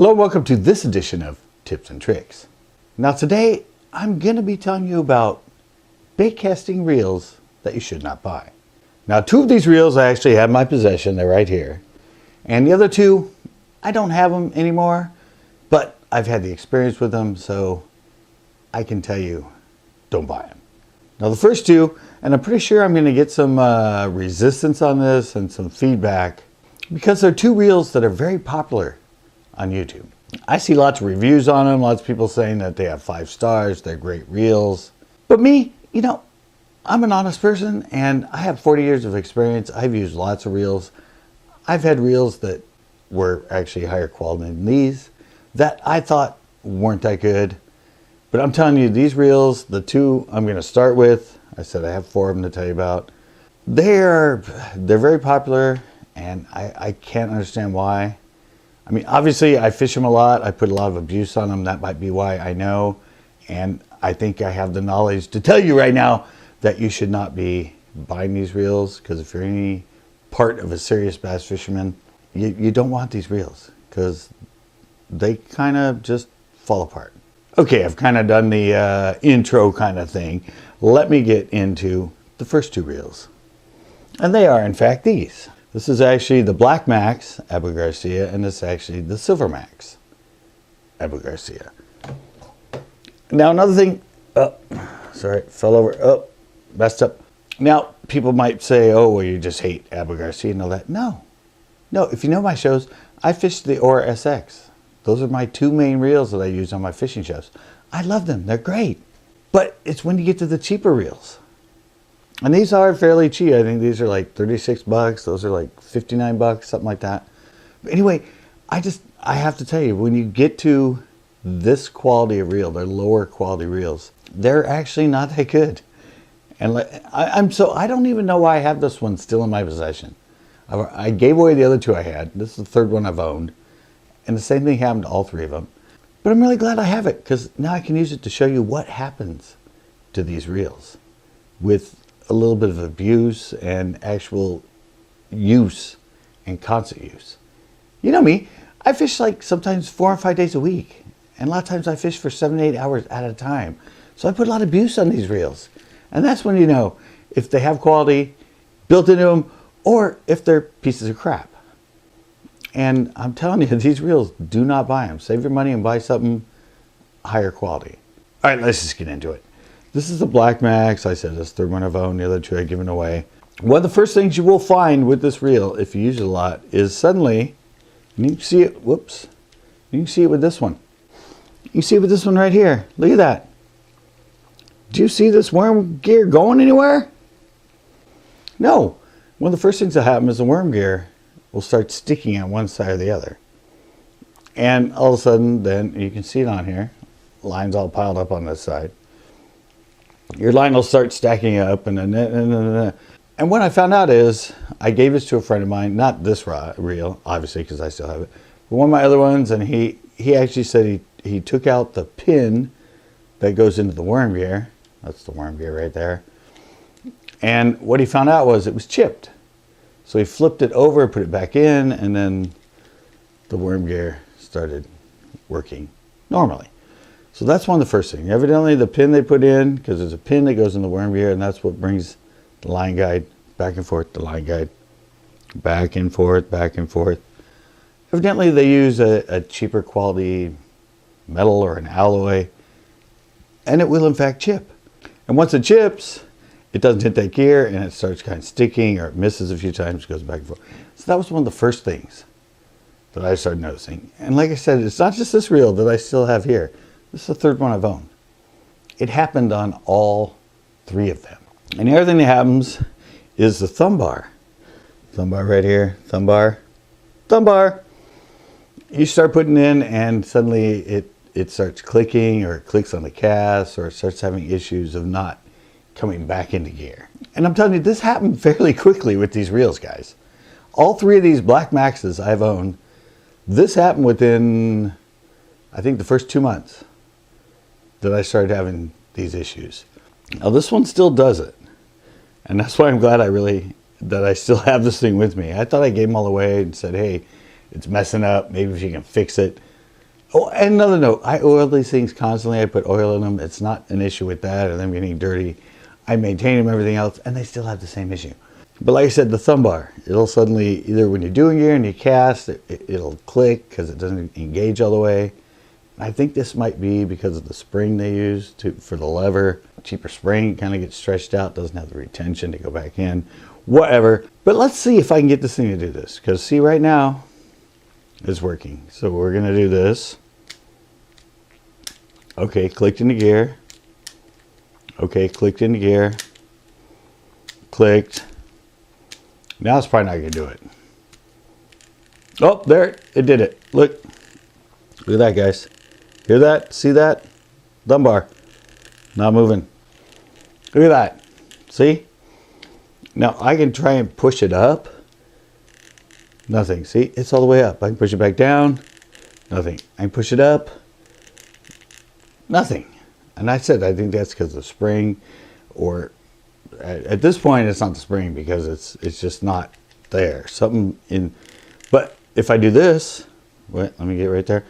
Hello and welcome to this edition of Tips and Tricks. Now today I'm going to be telling you about bait casting reels that you should not buy. Now two of these reels I actually have in my possession, they're right here. And the other two, I don't have them anymore, but I've had the experience with them, so I can tell you, don't buy them. Now the first two, and I'm pretty sure I'm going to get some resistance on this and some feedback, because they're two reels that are very popular on YouTube. I see lots of reviews on them, lots of people saying that they have 5 stars, they're great reels. But me, you know, I'm an honest person and I have 40 years of experience. I've used lots of reels. I've had reels that were actually higher quality than these that I thought weren't that good. But I'm telling you, these reels, the two I'm going to start with, I said I have 4 of them to tell you about. They're very popular and I can't understand why. I mean, obviously I fish them a lot. I put a lot of abuse on them. That might be why I know. And I think I have the knowledge to tell you right now that you should not be buying these reels, because if you're any part of a serious bass fisherman, you don't want these reels because they kind of just fall apart. Okay, I've kind of done the intro kind of thing. Let me get into the first 2 reels. And they are in fact these. This is actually the Black Max Abu Garcia, and this is actually the Silver Max Abu Garcia. Now another thing, sorry, fell over, messed up. Now people might say, oh, well, you just hate Abu Garcia and all that. No, if you know my shows, I fish the Ora SX. Those are my 2 main reels that I use on my fishing shows. I love them, they're great. But it's when you get to the cheaper reels. And these are fairly cheap. I think these are like 36 bucks. Those are like 59 bucks, something like that. But anyway, I have to tell you, when you get to this quality of reel, they're lower quality reels, they're actually not that good. And I don't even know why I have this one still in my possession. I gave away the other 2 I had. This is the 3rd one I've owned. And the same thing happened to all 3 of them. But I'm really glad I have it, because now I can use it to show you what happens to these reels with a little bit of abuse and actual use and constant use. You know me, I fish like sometimes 4 or 5 days a week. And a lot of times I fish for 7 to 8 hours at a time. So I put a lot of abuse on these reels. And that's when you know if they have quality built into them or if they're pieces of crap. And I'm telling you, these reels, do not buy them. Save your money and buy something higher quality. All right, let's just get into it. This is the Black Max. I said this 3rd one I've owned. The other 2 I've given away. One of the first things you will find with this reel, if you use it a lot, is suddenly, and you can see it, whoops, you can see it with this one. You can see it with this one right here. Look at that. Do you see this worm gear going anywhere? No. One of the first things that happen is the worm gear will start sticking on one side or the other. And all of a sudden, then you can see it on here. Lines all piled up on this side. Your line will start stacking up, and what I found out is, I gave this to a friend of mine, not this reel, obviously, because I still have it, but one of my other ones, and he actually said he took out the pin that goes into the worm gear. That's the worm gear right there. And what he found out was it was chipped. So he flipped it over, put it back in, and then the worm gear started working normally. So that's one of the first things. Evidently the pin they put in, because there's a pin that goes in the worm gear, and that's what brings the line guide back and forth, the line guide back and forth, back and forth. Evidently they use a cheaper quality metal or an alloy, and it will in fact chip. And once it chips, it doesn't hit that gear and it starts kind of sticking, or it misses a few times, goes back and forth. So that was one of the first things that I started noticing. And like I said, it's not just this reel that I still have here. This is the 3rd one I've owned. It happened on all 3 of them. And the other thing that happens is the thumb bar. Thumb bar right here, thumb bar, thumb bar. You start putting in and suddenly it starts clicking, or it clicks on the cast, or it starts having issues of not coming back into gear. And I'm telling you, this happened fairly quickly with these reels, guys. All 3 of these Black Maxes I've owned, this happened within, I think, the first 2 months that I started having these issues. Now this one still does it. And that's why I'm glad that I still have this thing with me. I thought I gave them all away and said, hey, it's messing up. Maybe if you can fix it. Oh, and another note, I oil these things constantly. I put oil in them. It's not an issue with that or them getting dirty. I maintain them, everything else, and they still have the same issue. But like I said, the thumb bar, it'll suddenly, either when you're doing gear and you cast, it'll click because it doesn't engage all the way. I think this might be because of the spring they use for the lever. Cheaper spring, kind of gets stretched out, doesn't have the retention to go back in, whatever. But let's see if I can get this thing to do this, because see, right now it's working. So we're gonna do this. Okay, clicked into gear. Okay, clicked into gear. Clicked. Now it's probably not gonna do it. Oh, there, it did it. Look at that, guys. Hear that? See that? Thumb bar. Not moving. Look at that. See? Now I can try and push it up. Nothing. See? It's all the way up. I can push it back down. Nothing. I can push it up. Nothing. And I said I think that's because of the spring, or at this point it's not the spring because it's just not there. Something in. But if I do this, wait, let me get right there.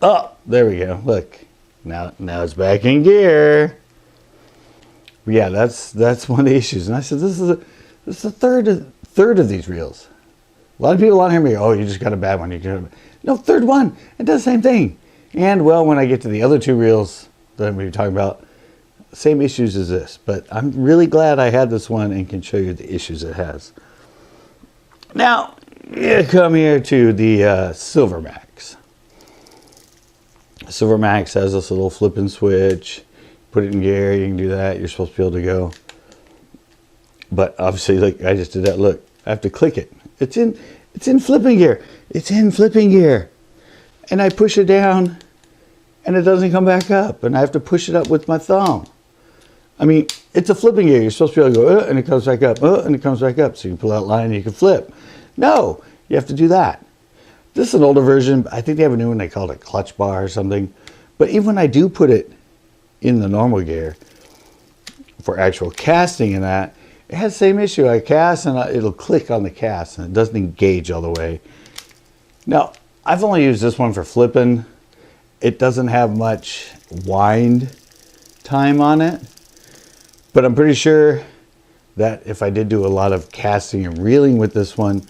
Oh, there we go. Look, now it's back in gear. Yeah, that's one of the issues. And I said this is the third of these reels. A lot of people on here me, oh, you just got a bad one. No, third one. It does the same thing. And well, when I get to the other two reels that we were talking about, same issues as this. But I'm really glad I had this one and can show you the issues it has. Now, you come here to the Silvermax. Silvermax has this little flip and switch. Put it in gear, you can do that. You're supposed to be able to go. But obviously, look, I just did that. Look, I have to click it. It's in flipping gear. It's in flipping gear. And I push it down and it doesn't come back up. And I have to push it up with my thumb. I mean, it's a flipping gear. You're supposed to be able to go, and it comes back up, and it comes back up. So you can pull that line and you can flip. No, you have to do that. This is an older version. I think they have a new one. They call it a clutch bar or something. But even when I do put it in the normal gear for actual casting and that, it has the same issue. I cast and it'll click on the cast and it doesn't engage all the way. Now, I've only used this one for flipping. It doesn't have much wind time on it, but I'm pretty sure that if I did do a lot of casting and reeling with this one,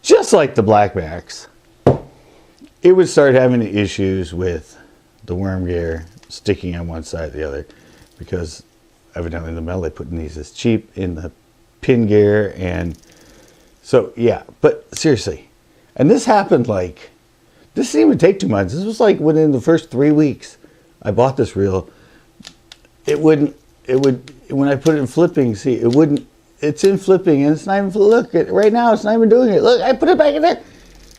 just like the Black Max, it would start having issues with the worm gear sticking on one side or the other, because evidently the metal they put in these is cheap in the pin gear. And so yeah, but seriously, and this happened like, this didn't even take 2 months. This was like within the first 3 weeks I bought this reel. It would when I put it in flipping, see, it wouldn't. It's in flipping and it's not even, look, right now it's not even doing it. Look, I put it back in there.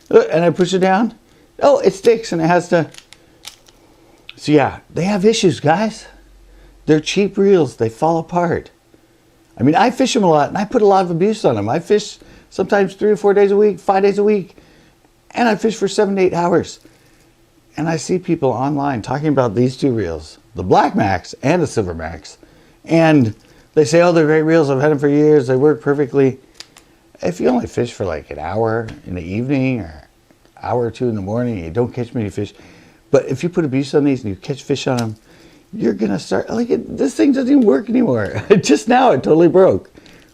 Look, and I push it down. Oh, it sticks and it has to. So yeah, they have issues, guys. They're cheap reels. They fall apart. I mean, I fish them a lot and I put a lot of abuse on them. I fish sometimes 3 or 4 days a week, 5 days a week, and I fish for 7 to 8 hours. And I see people online talking about these two reels, the Black Max and the Silver Max. And they say, oh, they're great reels. I've had them for years. They work perfectly. If you only fish for like an hour in the evening or an hour or two in the morning, you don't catch many fish. But if you put abuse on these and you catch fish on them, you're going to start, like, this thing doesn't even work anymore. Just now it totally broke.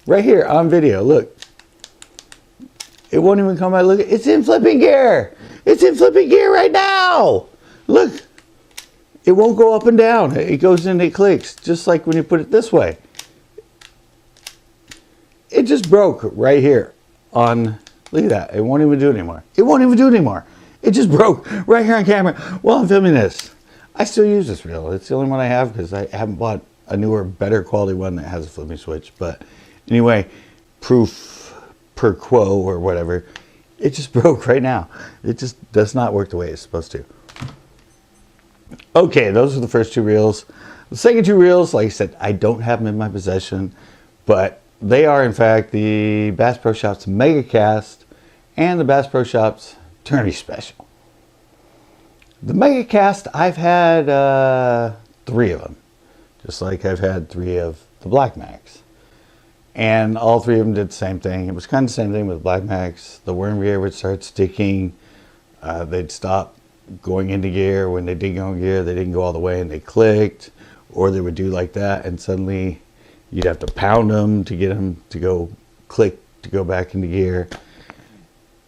Right here on video, look. It won't even come out. Look, it's in flipping gear. It's in flipping gear right now. Look, it won't go up and down. It goes in, it clicks, just like when you put it this way. It just broke right here on, look at that. It won't even do it anymore. It won't even do it anymore. It just broke right here on camera while I'm filming this. I still use this reel. It's the only one I have because I haven't bought a newer, better quality one that has a flipping switch. But anyway, proof per quo or whatever, it just broke right now. It just does not work the way it's supposed to. Okay, those are the first two reels. The second two reels, like I said, I don't have them in my possession, but they are in fact the Bass Pro Shops Megacast and the Bass Pro Shops Tourney Special. The Megacast, I've had 3 of them, just like I've had 3 of the Black Max. And all 3 of them did the same thing. It was kind of the same thing with Black Max. The worm gear would start sticking. They'd stop going into gear. When they did go in gear, they didn't go all the way and they clicked, or they would do like that, and suddenly you'd have to pound them to get them to go click to go back into gear.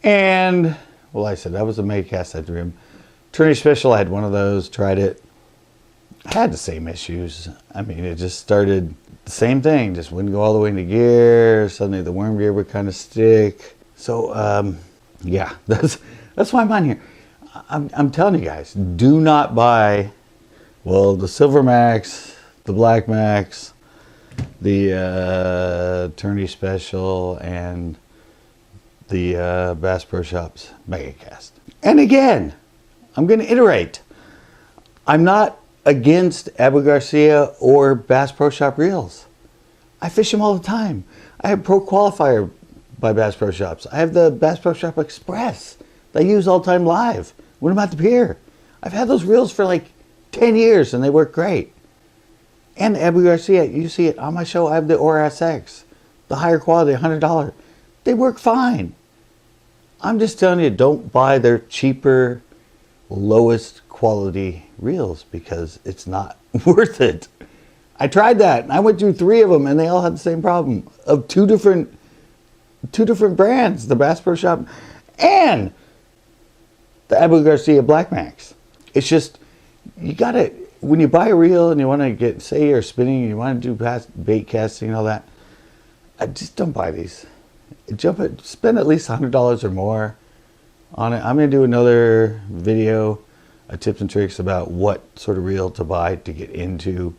And well, I said that was a Baitcast I drew him. Tourney Special, I had one of those, tried it. I had the same issues. I mean, it just started the same thing, just wouldn't go all the way into gear. Suddenly the worm gear would kind of stick. So yeah, that's why I'm on here. I'm telling you guys, do not buy, well, the Silver Max, the Black Max, the Tourney Special, and the Bass Pro Shops Baitcast. And again, I'm going to iterate. I'm not against Abu Garcia or Bass Pro Shop reels. I fish them all the time. I have Pro Qualifier by Bass Pro Shops. I have the Bass Pro Shop Express that I use all the time live when I'm at the pier. I've had those reels for like 10 years and they work great. And the Abu Garcia, you see it on my show, I have the Ora SX, the higher quality, $100. They work fine. I'm just telling you, don't buy their cheaper, lowest quality reels because it's not worth it. I tried that and I went through 3 of them and they all had the same problem of two different brands, the Bass Pro Shop and the Abu Garcia Black Max. It's just, you gotta, when you buy a reel and you want to get, say you're spinning, you want to do bait casting and all that, just don't buy these. Spend at least $100 or more on it. I'm going to do another video, tips and tricks about what sort of reel to buy to get into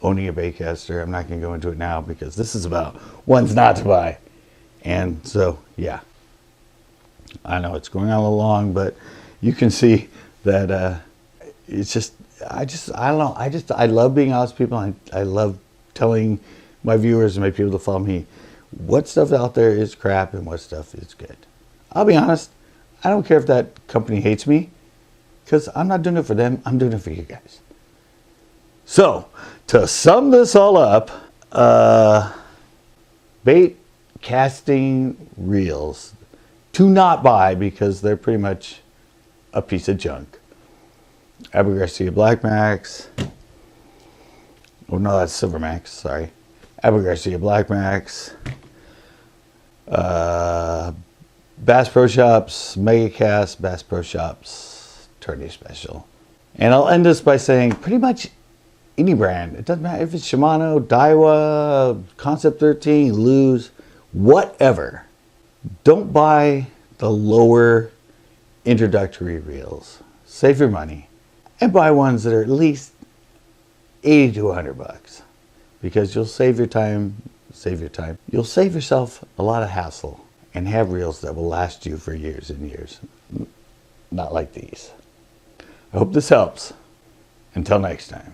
owning a baitcaster. I'm not going to go into it now because this is about ones not to buy. And so, yeah, I know it's going on a little long, but you can see that it's just, I don't know. I love being honest with people. I love telling my viewers and my people to follow me what stuff out there is crap and what stuff is good. I'll be honest. I don't care if that company hates me because I'm not doing it for them. I'm doing it for you guys. So, to sum this all up, bait casting reels to not buy because they're pretty much a piece of junk. Abu Garcia Black Max. Oh no, that's Silver Max, sorry. Abu Garcia Black Max. Bass Pro Shops, Megacast, Bass Pro Shops, Tourney Special. And I'll end this by saying pretty much any brand. It doesn't matter if it's Shimano, Daiwa, Concept 13, Lose, whatever. Don't buy the lower introductory reels. Save your money and buy ones that are at least 80 to 100 bucks because you'll save your time. You'll save yourself a lot of hassle and have reels that will last you for years and years. Not like these. I hope this helps. Until next time.